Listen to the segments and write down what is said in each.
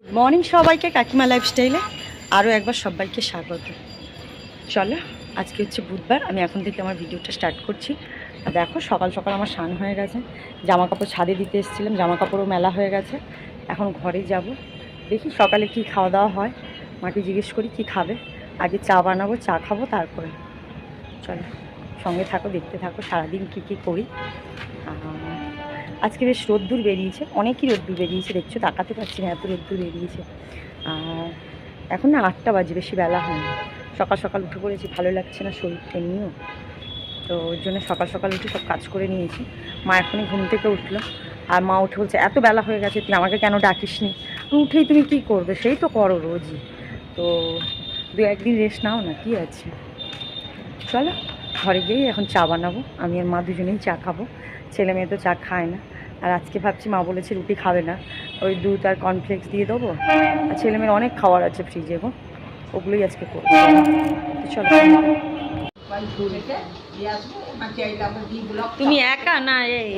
Morning সবাইকে কাকিমা লাইফস্টাইলে আরও একবার সবাইকে স্বাগত। চলো, আজকে হচ্ছে বুধবার, আমি এখন থেকে আমার ভিডিওটা স্টার্ট করছি। আর দেখো সকাল সকাল আমার স্নান হয়ে গেছে, জামা কাপড় ছাদে দিতে এসেছিলাম, জামা কাপড়ও মেলা হয়ে গেছে। এখন ঘরে যাব, দেখি সকালে কি খাওয়া দাওয়া হয়, মাকে জিজ্ঞেস করি কি খাবে। আগে চা বানাবো, চা খাবো, তারপরে চলো সঙ্গে থাকো, দেখতে থাকো সারাদিন কী কী করি। আজকে বেশ রোদ্দুর বেরিয়েছে, অনেকই রোদ্দুর বেরিয়েছে, দেখছো তাকাতে পারছি না, এত রোদ্দুর বেরিয়েছে। আর এখন না 8টা বাজে, বেশি বেলা হয়নি। সকাল সকাল উঠে পড়েছি, ভালো লাগছে না শরীরটা নিয়েও, তো ওর জন্য সকাল সকাল উঠে সব কাজ করে নিয়েছি। মা এখনই ঘুম থেকে উঠলো, আর মা উঠে বলছে এত বেলা হয়ে গেছে তুই আমাকে কেন ডাকিসনি। উঠেই তুমি কি করবে, সেই তো করো রোজই, তো 2-1 দিন রেস্ট নাও না, কি আছে। চলো ঘরে গিয়েই এখন চা বানাবো, আমি আর মা দুজনেই চা খাবো, ছেলে মেয়ে তো চা খায় না। আর আজকে ভাবছি, মা বলেছে রুটি খাবে না, ওই দুধ আর কর্নফ্লেক্স দিয়ে দেবো। আর ছেলে মেয়ের অনেক খাবার আছে ফ্রিজে গো, ওগুলোই আজকে করবো। চলো, তুমি একা না এই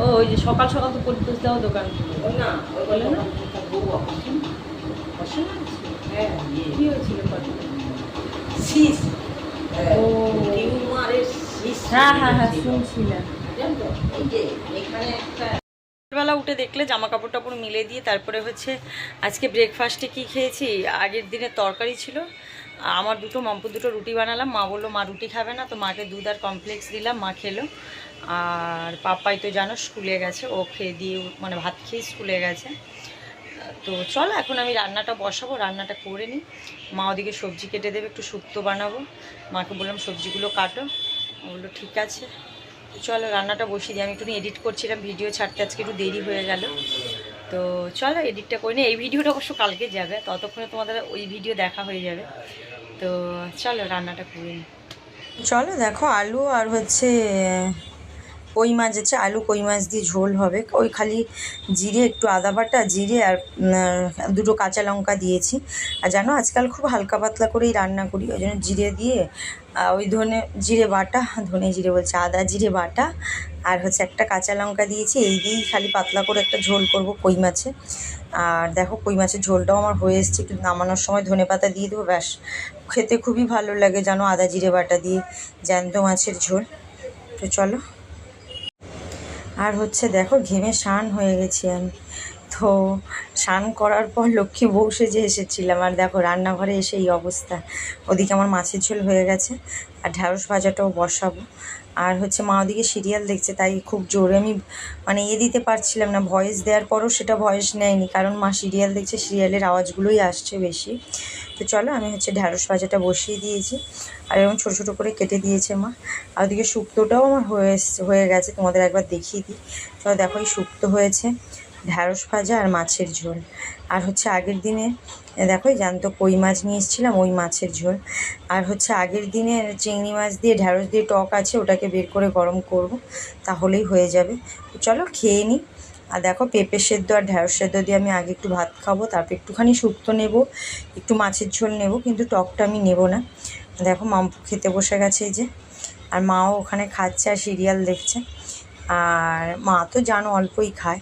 ও ওই যে সকাল সকাল তো পড়তে দাও দোকান না, বলে না কি হয়েছিল, শুনছিলাম। সকালবেলা উঠে দেখলে জামা কাপড় টাপড় মিলে দিয়ে তারপরে হচ্ছে আজকে ব্রেকফাস্টে কি খেয়েছি, আগের দিনের তরকারি ছিল, আমার দুটো মাম্পুর দুটো রুটি বানালাম। মা বললো মা রুটি খাবে না, তো মাকে দুধ আর কমপ্লেক্স দিলাম, মা খেলো। আর পাপাই তো জানো স্কুলে গেছে, ও খেয়ে দিয়ে মানে ভাত খেয়ে স্কুলে গেছে। তো চলো এখন আমি রান্নাটা বসাবো, রান্নাটা করে নিই। মা ওদিকে সবজি কেটে দেবে, একটু শুক্তো বানাবো, মাকে বললাম সবজিগুলো কাটো, ও বললো ঠিক আছে। তো চলো রান্নাটা বসিয়ে দিই, আমি একটু এডিট করছিলাম, ভিডিও ছাড়তে আজকে একটু দেরি হয়ে গেল। তো চলো এডিটটা করে নিই, এই ভিডিওটা অবশ্য কালকে যাবে, ততক্ষণে তোমাদের ওই ভিডিও দেখা হয়ে যাবে। তো চলো রান্নাটা করে নিই। চলো দেখো আলু আর হচ্ছে কই মাছ আছে, আলু কই মাছ দিয়ে ঝোল হবে, ওই খালি জিরে, একটু আদা বাটা, জিরে আর দুটো কাঁচা লঙ্কা দিয়েছি। আর জানো আজকাল খুব হালকা পাতলা করেই রান্না করি, ওই জন্য জিরে দিয়ে ওই জিরে বাটা, জিরে বলছে আদা জিরে বাটা, আর হচ্ছে একটা কাঁচা লঙ্কা দিয়েছি, এই দিয়েই খালি পাতলা করে একটা ঝোল করব কই মাছে। আর দেখো কই মাছের ঝোলটাও আমার হয়ে এসছে, একটু নামানোর সময় ধনেপাতা দিয়ে দেবো, ব্যাস খেতে খুবই ভালো লাগে জানো, আদা জিরে বাটা দিয়ে জ্যান্ত মাছের ঝোল। তো চলো, আর হচ্ছে দেখো ঘেমে স্নান হয়ে গেছি আমি, তো স্নান করার পর লক্ষ্মী বউ সেজে এসেছিলাম, আর দেখো রান্নাঘরে এসে এই অবস্থা। ওদিকে আমার মাছের ঝোল হয়ে গেছে, আর ঢ্যাঁড়স ভাজাটাও বসাবো। আর হচ্ছে মা ওদিকে সিরিয়াল দেখছে, তাই খুব জোরে আমি মানে দিতে পারছিলাম না, ভয়েস দেওয়ার পরও সেটা ভয়েস নেয়নি, কারণ মা সিরিয়াল দেখছে, সিরিয়ালের আওয়াজগুলোই আসছে বেশি। তো চলো আমি হচ্ছে ঢ্যাঁড়স ভাজাটা বসিয়ে দিয়েছি, আর এরকম ছোটো ছোটো করে কেটে দিয়েছে মা। আর ওদিকে শুক্তোটাও আমার হয়ে গেছে, তোমাদের একবার দেখিয়ে দিই। চলো দেখো এই শুক্তো হয়েছে, ঢ্যাঁড়স ভাজা আর মাছের ঝোল। আর হচ্ছে আগের দিনে দেখো জ্যান্ত কই মাছ নিয়ে এসেছিলাম, ওই মাছের ঝোল। আর হচ্ছে আগের দিনে চিংড়ি মাছ দিয়ে ঢ্যাঁড়স দিয়ে টক আছে, ওটাকে বের করে গরম করব, তাহলেই হয়ে যাবে। তো চলো খেয়ে নিই। আর দেখো পেঁপে সেদ্ধ আর ঢ্যাঁড়স সেদ্ধ দিয়ে আমি আগে একটু ভাত খাবো, তারপর একটুখানি শুক্তো নেব, একটু মাছের ঝোল নেব, কিন্তু টকটা আমি নেব না। দেখো মাম্পু খেতে বসে গেছে এই যে, আর মাও ওখানে খাচ্ছে আর সিরিয়াল দেখছে। আর মা তো জানো অল্পই খায়।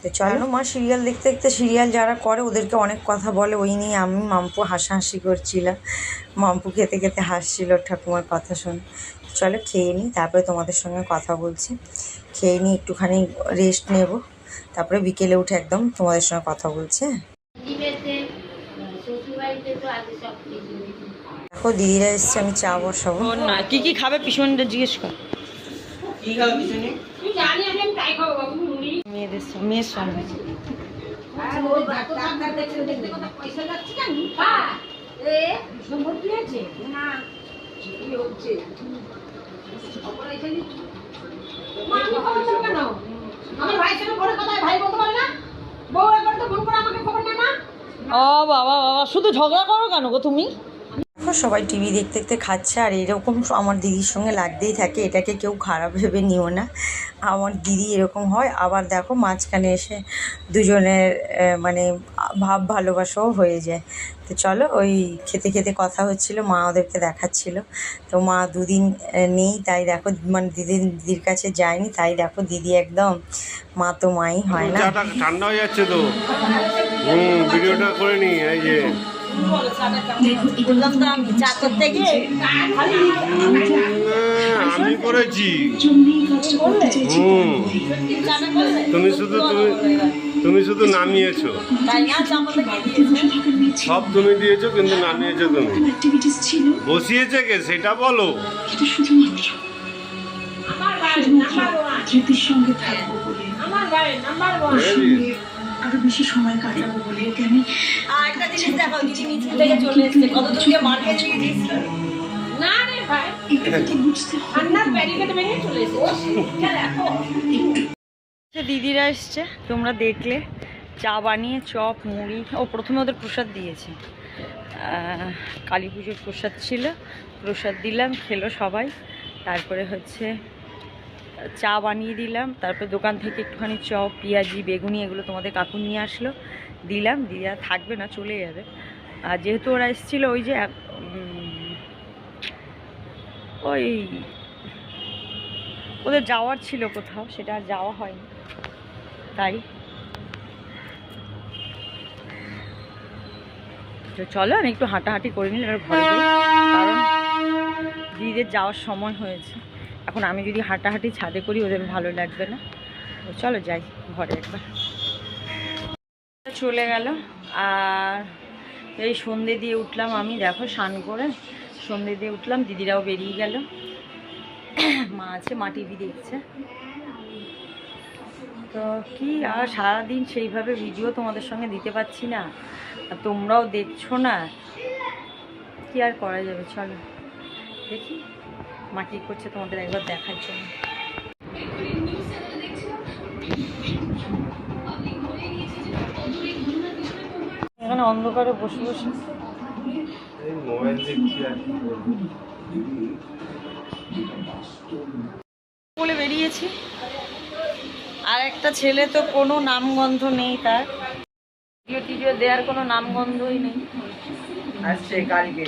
তো চলো, মা সিরিয়াল দেখতে দেখতে, সিরিয়াল যারা করে ওদেরকে অনেক কথা বলে, ওই নিয়ে আমি মাম্পু হাসাহাসি করছিলাম, মাম্পু খেতে খেতে হাসছিল ঠাকুমার কথা শুনে। চলো খেয়ে নিই, তারপরে তোমাদের সঙ্গে কথা বলছি। খেয়ে নিই, একটুখানি রেস্ট নেব, তারপরে বিকেলে উঠে একদম তোমাদের সঙ্গে কথা বলছে। দেখো দিদিরা এসছে, আমি চা বসাবো না, কি কি খাবে পিছনটা জিজ্ঞেস কর, কি খাবে পিছনে মেয়ের সঙ্গে। ও বাবা বাবা, শুধু ঝগড়া করো কেন গো তুমি? সবাই টিভি দেখতে দেখতে খাচ্ছে, আর এরকম আমার দিদির সঙ্গে লাগতেই থাকে, এটাকে কেউ খারাপ ভেবে নিও না, আমার দিদি এরকম হয়। আবার দেখো মাঝখানে এসে দুজনের মানে ভাব ভালোবাসাও হয়ে যায়। তো চলো, ওই খেতে খেতে কথা হচ্ছিল, মা ওদেরকে দেখাচ্ছিল। তো মা দুদিন নেই, তাই দেখো মানে দিদির কাছে যায়নি, তাই দেখো দিদি একদম মা তো মাই হয় না। ঠান্ডা হয়ে যাচ্ছে তো, ভিডিওটা করে নি। এই যে আমি করেছি, তুমি শুধু নামিয়েছো, সব তুমি দিয়েছো, কিন্তু নামিয়েছো তুমি। বসিয়েছে কে সেটা বলো। আরো বেশি সময় কাটাবো বলে ওকে আমি একটা জিনিস দেখো, দিদি নিচে থেকে চলে এসেছে, কত দূরকে মার্কে দিয়ে না রে ভাই, একটু বুঝতে ঠান্ডার ব্যারিকেড ভেঙে চলে এসেছে। দিদিরা এসছে, তোমরা দেখলে, চা বানিয়ে চপ মুড়ি, ও প্রথমে ওদের প্রসাদ দিয়েছে, কালী পুজোর প্রসাদ ছিল, প্রসাদ দিলাম, খেলো সবাই। তারপরে হচ্ছে চা বানিয়ে দিলাম, তারপরে দোকান থেকে একটুখানি চপ পেঁয়াজি বেগুনি এগুলো তোমাদের কাকু নিয়ে আসলো, দিলাম। দিদা থাকবে না, চলে যাবে। আর যেহেতু ওরা এসেছিলো ওই যে ওই ওদের যাওয়ার ছিল কোথাও, সেটা আর যাওয়া হয়নি, তাই চলো আমি একটু হাঁটাহাঁটি করে নিলাম এবার ঘরে যাই, কারণ দিদিদের যাওয়ার সময় হয়েছে। এখন আমি যদি হাঁটাহাঁটি ছাদে করি ওদের ভালো লাগবে না, তো চলো যাই ঘরে একবার। চলে গেল, আর এই সন্ধে দিয়ে উঠলাম আমি, দেখো স্নান করে সন্ধে দিয়ে উঠলাম, দিদিরাও বেরিয়ে গেল, মা আছে, মা টিভি দেখছে। তো কি আর সারাদিন সেইভাবে ভিডিও তোমাদের সঙ্গে দিতে পারছি না, আর তোমরাও দেখছো না, কি আর করা যাবে। চলো দেখি মা কী করছে, তোমাদের একবার দেখার জন্য। এখানে অন্ধকারে বসে বসে বলে বেরিয়েছি, আর একটা ছেলে তো কোনো নামগন্ধ নেই, তার ভিডিও টিডিও দেওয়ার কোনো নামগন্ধই নেই। আসছে কালকে,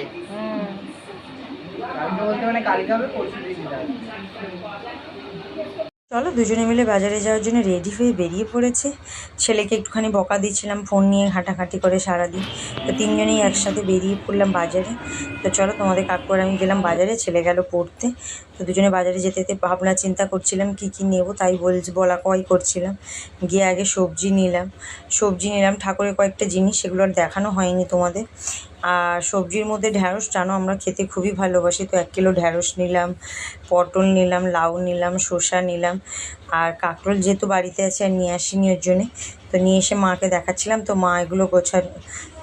কালকে বলতে মানে কালকে হবে, পরশু দিন যাবে। চলো দুজনে মিলে বাজারে যাওয়ার জন্য রেডি হয়ে বেরিয়ে পড়েছে। ছেলেকে একটুখানি বকা দিচ্ছিলাম, ফোন নিয়ে ঘাঁটাঘাঁটি করে সারাদিন। তো তিনজনেই একসাথে বেরিয়ে পড়লাম বাজারে। তো চলো তোমাদের কাকু আর আমি গেলাম বাজারে, ছেলে গেল পড়তে। তো দুজনে বাজারে যেতে যেতে ভাবনা চিন্তা করছিলাম কি কি নেব, তাই বলা কয় করছিলাম। গিয়ে আগে সবজি নিলাম, ঠাকুরের কয়েকটা জিনিস, সেগুলো আর দেখানো হয়নি তোমাদের। আর সবজির মধ্যে ঢ্যাঁড়স, জানো আমরা খেতে খুবই ভালোবাসি, তো 1 কিলো ঢ্যাঁড়স নিলাম, পটল নিলাম, লাউ নিলাম, শসা নিলাম, আর কাঁকরোল যেহেতু বাড়িতে আছে আর নিয়ে আসিনি ওর জন্যে, তো নিয়ে এসে মাকে দেখাচ্ছিলাম। তো মা এগুলো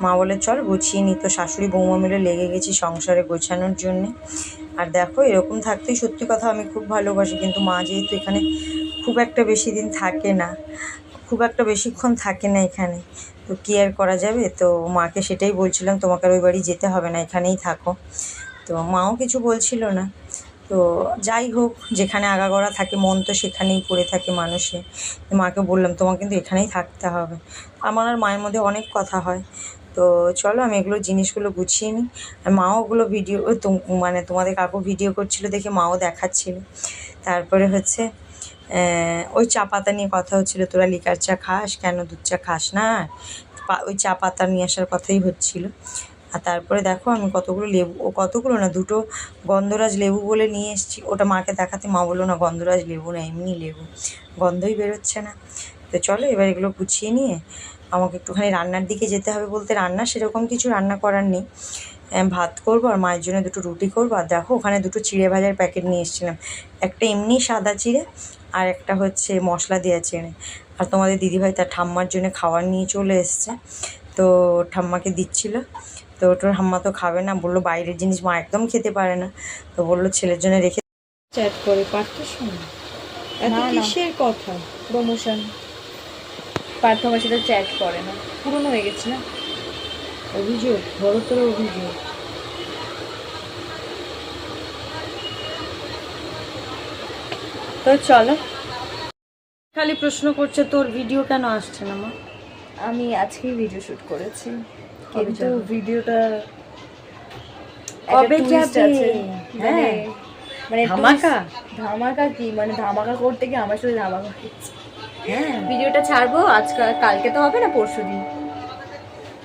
মা বলে চল গুছিয়ে নি। তো শাশুড়ি বৌমা মিলে লেগে গেছি সংসারে গোছানোর জন্যে। আর দেখো এরকম থাকতেই সত্যি কথা আমি খুব ভালোবাসি, কিন্তু মা যেহেতু এখানে খুব একটা বেশি দিন থাকে না, খুব একটা বেশিক্ষণ থাকে না এখানে, তো কী আর করা যাবে। তো মাকে সেটাই বলছিলাম, তোমাকে আর ওই বাড়ি যেতে হবে না, এখানেই থাকো। তো মাও কিছু বলছিল না। তো যাই হোক, যেখানে আগাগোড়া থাকে মন তো সেখানেই পড়ে থাকে মানুষের। মাকে বললাম তোমাকে কিন্তু এখানেই থাকতে হবে। আমার আর মায়ের মধ্যে অনেক কথা হয়। তো চলো আমি এগুলো জিনিসগুলো গুছিয়ে নিই। আর মাও ওগুলো ভিডিও মানে তোমাদের কাকু ভিডিও করছিল দেখে মাও দেখাচ্ছিল। তারপরে হচ্ছে ওই চা পাতা নিয়ে কথা হচ্ছিলো, তোরা লিকার চা খাস কেন, দুধ চা খাস না, ওই চা পাতা নিয়ে আসার কথাই হচ্ছিলো। আর তারপরে দেখো আমি কতগুলো লেবু, কতগুলো না, 2টো গন্ধরাজ লেবু বলে নিয়ে এসেছি। ওটা মাকে দেখাতে মা বললো না গন্ধরাজ লেবু না, এমনি লেবু, গন্ধই বেরোচ্ছে না। তো চলো এবার এগুলো গুছিয়ে নিয়ে আমাকে একটুখানি রান্নার দিকে যেতে হবে, বলতে রান্না সেরকম কিছু রান্না করার নেই, ভাত করবো আর মায়ের জন্য 2টো রুটি করবো। আর দেখো ওখানে 2টো চিড়ে ভাজার প্যাকেট নিয়ে এসেছিলাম, একটা এমনি সাদা চিড়ে আর একটা হচ্ছে মশলা দেওয়া চিড়ে। আর তোমাদের দিদিভাই তার ঠাম্মার জন্য খাবার নিয়ে চলে এসছে, তো ঠাম্মাকে দিচ্ছিলো। তো ওটার ঠাম্মা তো খাবে না, বললো বাইরের জিনিস মা একদম খেতে পারে না, তো বললো ছেলের জন্য রেখে। চ্যাট করে পার্থ শোনো, এত কিসের কথা, প্রমোশন পার্থ আমার সাথে চ্যাট করে না, পুরনো হয়ে গেছে না, অভিযোগ, বড় তোর অভিযোগ। তো চলো, খালি প্রশ্ন করছে তোর ভিডিও কেন আসছে না মা? আমি আজকেই ভিডিও শুট করেছি, কবে কিন্তু যাবে? ভিডিওটা কবে একটা twist যাবে? আছে। হ্যাঁ। মানে ধামাকা? ধামাকা কি, মানে ধামাকা করতে গিয়ে আমার সাথে ধামাকা হয়েছে। হ্যাঁ, ভিডিওটা ছাড়বো আজকাল, কালকে তো হবে না, পরশুদিন।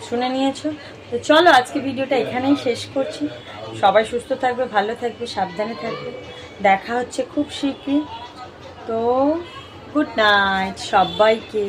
শুনে নিয়েছো তো। চলো আজকে ভিডিওটা এখানেই শেষ করছি। সবাই সুস্থ থাকবে, ভালো থাকবে, সাবধানে থাকবে। দেখা হচ্ছে খুব শীঘ্রই। তো গুড নাইট সবাইকে।